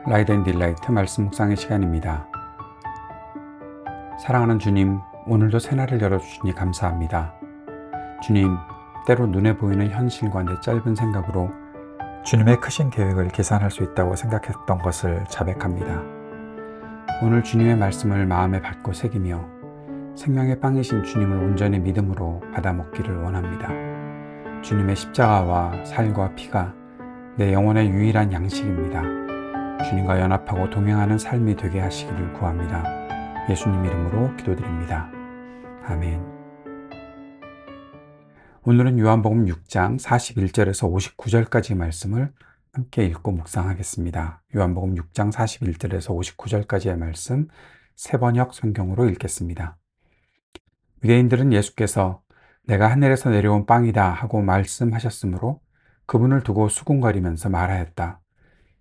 라이드 앤 딜라이트 말씀 묵상의 시간입니다. 사랑하는 주님, 오늘도 새날을 열어주시니 감사합니다. 주님, 때로 눈에 보이는 현실과 내 짧은 생각으로 주님의 크신 계획을 계산할 수 있다고 생각했던 것을 자백합니다. 오늘 주님의 말씀을 마음에 받고 새기며 생명의 빵이신 주님을 온전히 믿음으로 받아 먹기를 원합니다. 주님의 십자가와 살과 피가 내 영혼의 유일한 양식입니다. 주님과 연합하고 동행하는 삶이 되게 하시기를 구합니다. 예수님 이름으로 기도드립니다. 아멘. 오늘은 요한복음 6장 41절에서 59절까지 말씀을 함께 읽고 묵상하겠습니다. 요한복음 6장 41절에서 59절까지의 말씀 새번역 성경으로 읽겠습니다. 유대인들은 예수께서 내가 하늘에서 내려온 빵이다 하고 말씀하셨으므로 그분을 두고 수군거리면서 말하였다.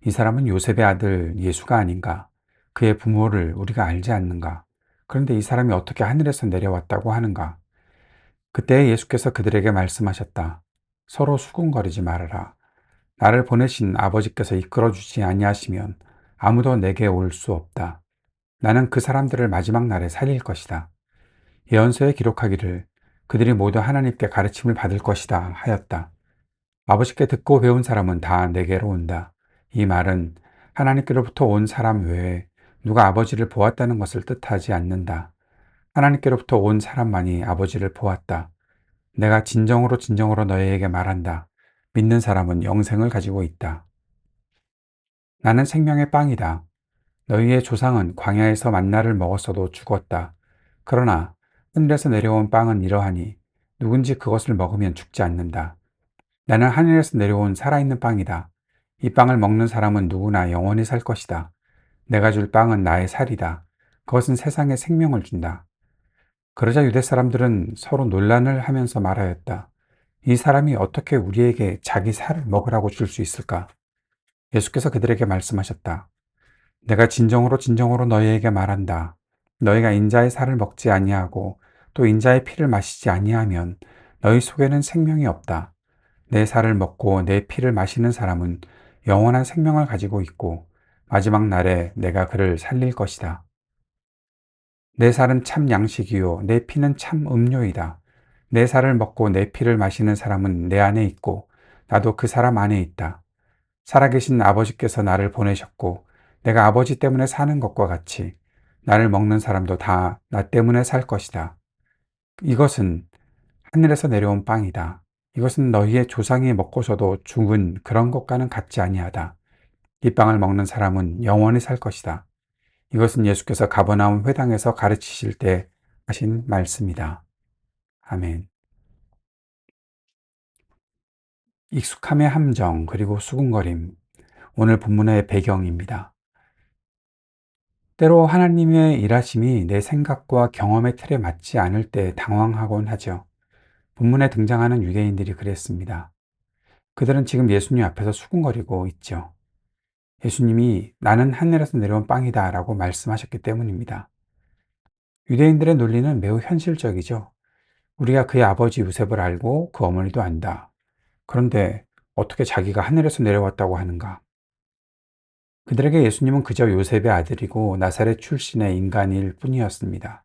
이 사람은 요셉의 아들 예수가 아닌가? 그의 부모를 우리가 알지 않는가? 그런데 이 사람이 어떻게 하늘에서 내려왔다고 하는가? 그때 예수께서 그들에게 말씀하셨다. 서로 수군거리지 말아라. 나를 보내신 아버지께서 이끌어주지 아니하시면 아무도 내게 올 수 없다. 나는 그 사람들을 마지막 날에 살릴 것이다. 예언서에 기록하기를 그들이 모두 하나님께 가르침을 받을 것이다 하였다. 아버지께 듣고 배운 사람은 다 내게로 온다. 이 말은 하나님께로부터 온 사람 외에 누가 아버지를 보았다는 것을 뜻하지 않는다. 하나님께로부터 온 사람만이 아버지를 보았다. 내가 진정으로 너희에게 말한다. 믿는 사람은 영생을 가지고 있다. 나는 생명의 빵이다. 너희의 조상은 광야에서 만나를 먹었어도 죽었다. 그러나 하늘에서 내려온 빵은 이러하니 누군지 그것을 먹으면 죽지 않는다. 나는 하늘에서 내려온 살아있는 빵이다. 이 빵을 먹는 사람은 누구나 영원히 살 것이다. 내가 줄 빵은 나의 살이다. 그것은 세상에 생명을 준다. 그러자 유대 사람들은 서로 논란을 하면서 말하였다. 이 사람이 어떻게 우리에게 자기 살을 먹으라고 줄 수 있을까? 예수께서 그들에게 말씀하셨다. 내가 진정으로 너희에게 말한다. 너희가 인자의 살을 먹지 아니하고 또 인자의 피를 마시지 아니하면 너희 속에는 생명이 없다. 내 살을 먹고 내 피를 마시는 사람은 영원한 생명을 가지고 있고 마지막 날에 내가 그를 살릴 것이다. 내 살은 참 양식이요 내 피는 참 음료이다. 내 살을 먹고 내 피를 마시는 사람은 내 안에 있고 나도 그 사람 안에 있다. 살아계신 아버지께서 나를 보내셨고 내가 아버지 때문에 사는 것과 같이 나를 먹는 사람도 다 나 때문에 살 것이다. 이것은 하늘에서 내려온 빵이다. 이것은 너희의 조상이 먹고서도 죽은 그런 것과는 같지 아니하다. 이 빵을 먹는 사람은 영원히 살 것이다. 이것은 예수께서 가버나움 회당에서 가르치실 때 하신 말씀이다. 아멘. 익숙함의 함정 그리고 수군거림. 오늘 본문의 배경입니다. 때로 하나님의 일하심이 내 생각과 경험의 틀에 맞지 않을 때 당황하곤 하죠. 본문에 등장하는 유대인들이 그랬습니다. 그들은 지금 예수님 앞에서 수군거리고 있죠. 예수님이 나는 하늘에서 내려온 빵이다 라고 말씀하셨기 때문입니다. 유대인들의 논리는 매우 현실적이죠. 우리가 그의 아버지 요셉을 알고 그 어머니도 안다. 그런데 어떻게 자기가 하늘에서 내려왔다고 하는가? 그들에게 예수님은 그저 요셉의 아들이고 나사렛 출신의 인간일 뿐이었습니다.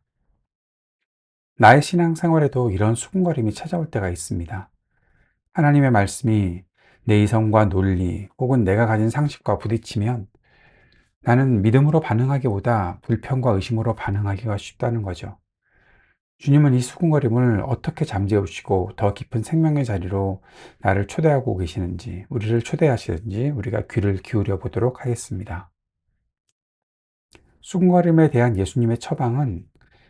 나의 신앙생활에도 이런 수군거림이 찾아올 때가 있습니다. 하나님의 말씀이 내 이성과 논리 혹은 내가 가진 상식과 부딪히면 나는 믿음으로 반응하기보다 불평과 의심으로 반응하기가 쉽다는 거죠. 주님은 이 수군거림을 어떻게 잠재우시고 더 깊은 생명의 자리로 나를 초대하고 계시는지, 우리를 초대하시는지 우리가 귀를 기울여 보도록 하겠습니다. 수군거림에 대한 예수님의 처방은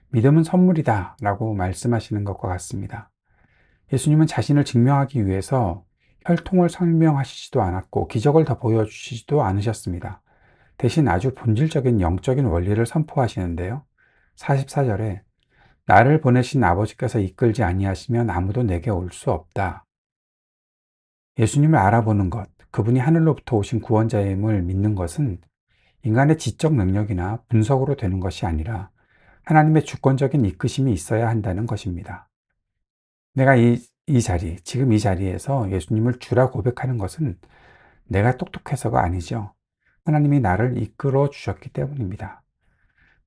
믿음은 선물이다 라고 말씀하시는 것과 같습니다. 예수님은 자신을 증명하기 위해서 혈통을 설명하시지도 않았고 기적을 더 보여주시지도 않으셨습니다. 대신 아주 본질적인 영적인 원리를 선포하시는데요. 44절에 나를 보내신 아버지께서 이끌지 아니하시면 아무도 내게 올 수 없다. 예수님을 알아보는 것, 그분이 하늘로부터 오신 구원자임을 믿는 것은 인간의 지적 능력이나 분석으로 되는 것이 아니라 하나님의 주권적인 이끄심이 있어야 한다는 것입니다. 내가 지금 이 자리에서 예수님을 주라 고백하는 것은 내가 똑똑해서가 아니죠. 하나님이 나를 이끌어 주셨기 때문입니다.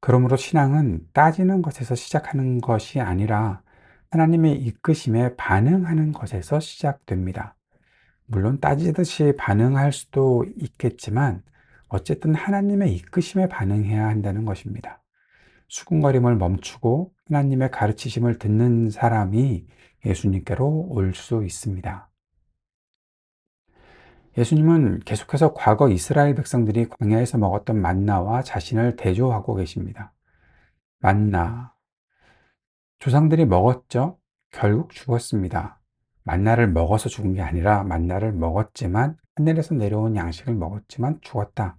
그러므로 신앙은 따지는 것에서 시작하는 것이 아니라 하나님의 이끄심에 반응하는 것에서 시작됩니다. 물론 따지듯이 반응할 수도 있겠지만 어쨌든 하나님의 이끄심에 반응해야 한다는 것입니다. 수군거림을 멈추고 하나님의 가르치심을 듣는 사람이 예수님께로 올 수 있습니다. 예수님은 계속해서 과거 이스라엘 백성들이 광야에서 먹었던 만나와 자신을 대조하고 계십니다. 만나, 조상들이 먹었죠? 결국 죽었습니다. 만나를 먹어서 죽은 게 아니라 만나를 먹었지만 하늘에서 내려온 양식을 먹었지만 죽었다.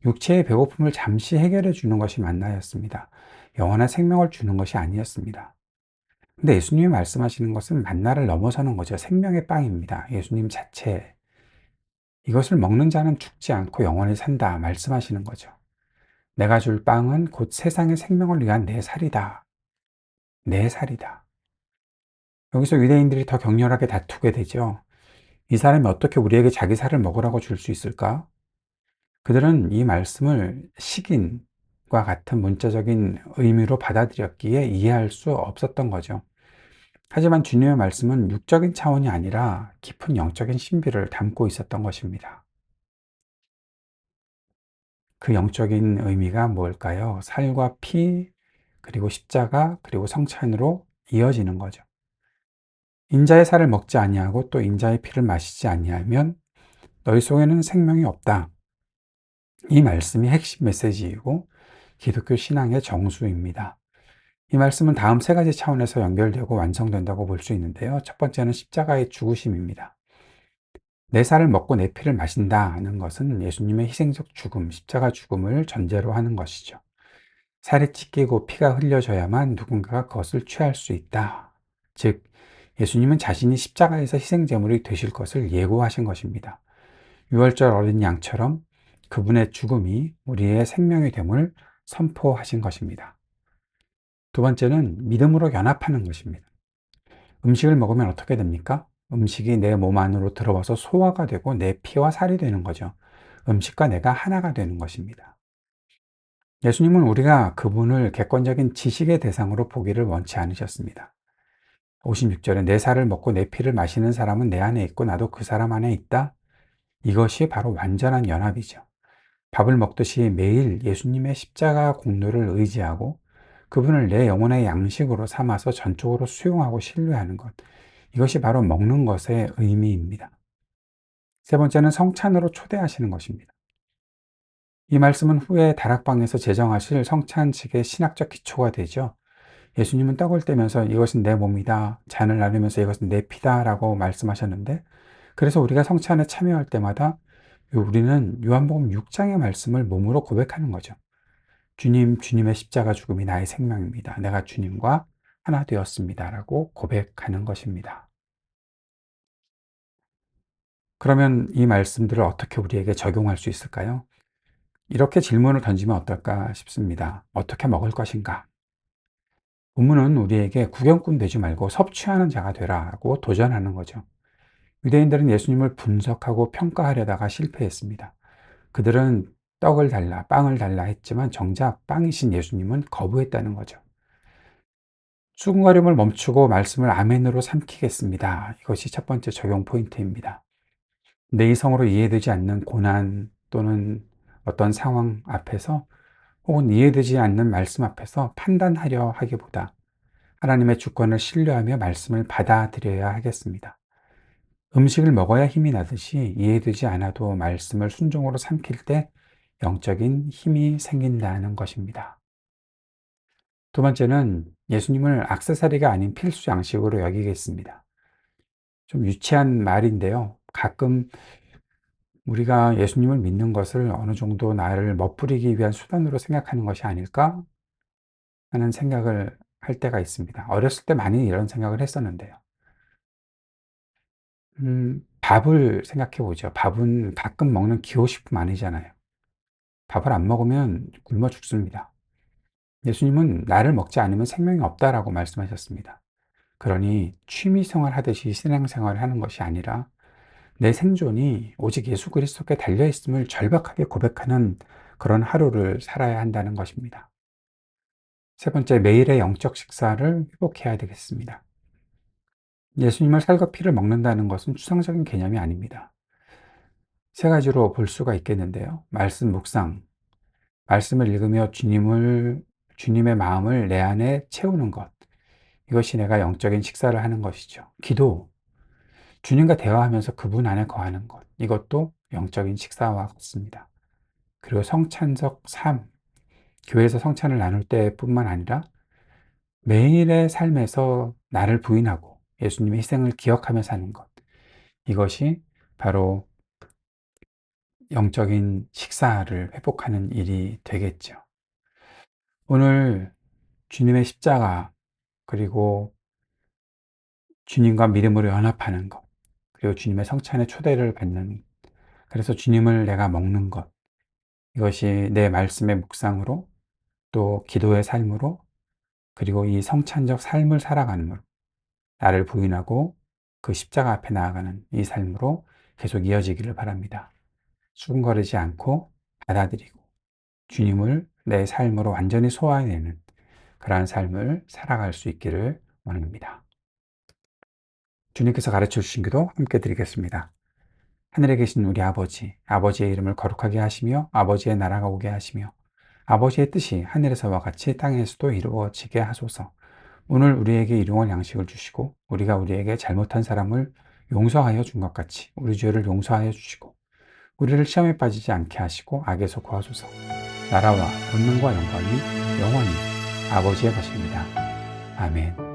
육체의 배고픔을 잠시 해결해 주는 것이 만나였습니다. 영원한 생명을 주는 것이 아니었습니다. 근데 예수님이 말씀하시는 것은 만나를 넘어서는 거죠. 생명의 빵입니다. 예수님 자체. 이것을 먹는 자는 죽지 않고 영원히 산다 말씀하시는 거죠. 내가 줄 빵은 곧 세상의 생명을 위한 내 살이다. 내 살이다. 여기서 유대인들이 더 격렬하게 다투게 되죠. 이 사람이 어떻게 우리에게 자기 살을 먹으라고 줄 수 있을까? 그들은 이 말씀을 식인과 같은 문자적인 의미로 받아들였기에 이해할 수 없었던 거죠. 하지만 주님의 말씀은 육적인 차원이 아니라 깊은 영적인 신비를 담고 있었던 것입니다. 그 영적인 의미가 뭘까요? 살과 피, 그리고 십자가, 그리고 성찬으로 이어지는 거죠. 인자의 살을 먹지 아니하고 또 인자의 피를 마시지 아니하면 너희 속에는 생명이 없다. 이 말씀이 핵심 메시지이고 기독교 신앙의 정수입니다. 이 말씀은 다음 세 가지 차원에서 연결되고 완성된다고 볼 수 있는데요. 첫 번째는 십자가의 죽으심입니다. 내 살을 먹고 내 피를 마신다는 것은 예수님의 희생적 죽음, 십자가 죽음을 전제로 하는 것이죠. 살이 찢기고 피가 흘려져야만 누군가가 그것을 취할 수 있다. 즉, 예수님은 자신이 십자가에서 희생제물이 되실 것을 예고하신 것입니다. 유월절 어린 양처럼 그분의 죽음이 우리의 생명이 됨을 선포하신 것입니다. 두 번째는 믿음으로 연합하는 것입니다. 음식을 먹으면 어떻게 됩니까? 음식이 내 몸 안으로 들어와서 소화가 되고 내 피와 살이 되는 거죠. 음식과 내가 하나가 되는 것입니다. 예수님은 우리가 그분을 객관적인 지식의 대상으로 보기를 원치 않으셨습니다. 56절에 내 살을 먹고 내 피를 마시는 사람은 내 안에 있고 나도 그 사람 안에 있다. 이것이 바로 완전한 연합이죠. 밥을 먹듯이 매일 예수님의 십자가 공로를 의지하고 그분을 내 영혼의 양식으로 삼아서 전적으로 수용하고 신뢰하는 것. 이것이 바로 먹는 것의 의미입니다. 세 번째는 성찬으로 초대하시는 것입니다. 이 말씀은 후에 다락방에서 제정하실 성찬식의 신학적 기초가 되죠. 예수님은 떡을 떼면서 이것은 내 몸이다. 잔을 나누면서 이것은 내 피다. 라고 말씀하셨는데, 그래서 우리가 성찬에 참여할 때마다 우리는 요한복음 6장의 말씀을 몸으로 고백하는 거죠. 주님, 주님의 십자가 죽음이 나의 생명입니다. 내가 주님과 하나 되었습니다. 라고 고백하는 것입니다. 그러면 이 말씀들을 어떻게 우리에게 적용할 수 있을까요? 이렇게 질문을 던지면 어떨까 싶습니다. 어떻게 먹을 것인가? 본문은 우리에게 구경꾼 되지 말고 섭취하는 자가 되라고 도전하는 거죠. 유대인들은 예수님을 분석하고 평가하려다가 실패했습니다. 그들은 떡을 달라, 빵을 달라 했지만 정작 빵이신 예수님은 거부했다는 거죠. 수군거림을 멈추고 말씀을 아멘으로 삼키겠습니다. 이것이 첫 번째 적용 포인트입니다. 내 이성으로 이해되지 않는 고난 또는 어떤 상황 앞에서 혹은 이해되지 않는 말씀 앞에서 판단하려 하기보다 하나님의 주권을 신뢰하며 말씀을 받아들여야 하겠습니다. 음식을 먹어야 힘이 나듯이 이해되지 않아도 말씀을 순종으로 삼킬 때 영적인 힘이 생긴다는 것입니다. 두 번째는 예수님을 액세서리가 아닌 필수 양식으로 여기겠습니다. 좀 유치한 말인데요. 가끔 우리가 예수님을 믿는 것을 어느 정도 나를 멋부리기 위한 수단으로 생각하는 것이 아닐까 하는 생각을 할 때가 있습니다. 어렸을 때 많이 이런 생각을 했었는데요. 밥을 생각해 보죠. 밥은 가끔 먹는 기호식품 아니잖아요. 밥을 안 먹으면 굶어 죽습니다. 예수님은 나를 먹지 않으면 생명이 없다라고 말씀하셨습니다. 그러니 취미 생활 하듯이 신앙 생활을 하는 것이 아니라 내 생존이 오직 예수 그리스도께 달려 있음을 절박하게 고백하는 그런 하루를 살아야 한다는 것입니다. 세 번째, 매일의 영적 식사를 회복해야 되겠습니다. 예수님을 살과 피를 먹는다는 것은 추상적인 개념이 아닙니다. 세 가지로 볼 수가 있겠는데요. 말씀 묵상, 말씀을 읽으며 주님의 마음을 내 안에 채우는 것. 이것이 내가 영적인 식사를 하는 것이죠. 기도, 주님과 대화하면서 그분 안에 거하는 것. 이것도 영적인 식사와 같습니다. 그리고 성찬적 삶, 교회에서 성찬을 나눌 때뿐만 아니라 매일의 삶에서 나를 부인하고 예수님의 희생을 기억하며 사는 것. 이것이 바로 영적인 식사를 회복하는 일이 되겠죠. 오늘 주님의 십자가, 그리고 주님과 믿음으로 연합하는 것, 그리고 주님의 성찬의 초대를 받는, 그래서 주님을 내가 먹는 것, 이것이 내 말씀의 묵상으로, 또 기도의 삶으로, 그리고 이 성찬적 삶을 살아가는, 나를 부인하고 그 십자가 앞에 나아가는 이 삶으로 계속 이어지기를 바랍니다. 수근거리지 않고 받아들이고 주님을 내 삶으로 완전히 소화해내는 그러한 삶을 살아갈 수 있기를 원합니다. 주님께서 가르쳐 주신 기도 함께 드리겠습니다. 하늘에 계신 우리 아버지, 아버지의 이름을 거룩하게 하시며 아버지의 나라가 오게 하시며 아버지의 뜻이 하늘에서와 같이 땅에서도 이루어지게 하소서. 오늘 우리에게 일용할 양식을 주시고 우리가 우리에게 잘못한 사람을 용서하여 준 것 같이 우리 죄를 용서하여 주시고 우리를 시험에 빠지지 않게 하시고 악에서 구하소서. 나라와 권능과 영광이 영원히 아버지의 것입니다. 아멘.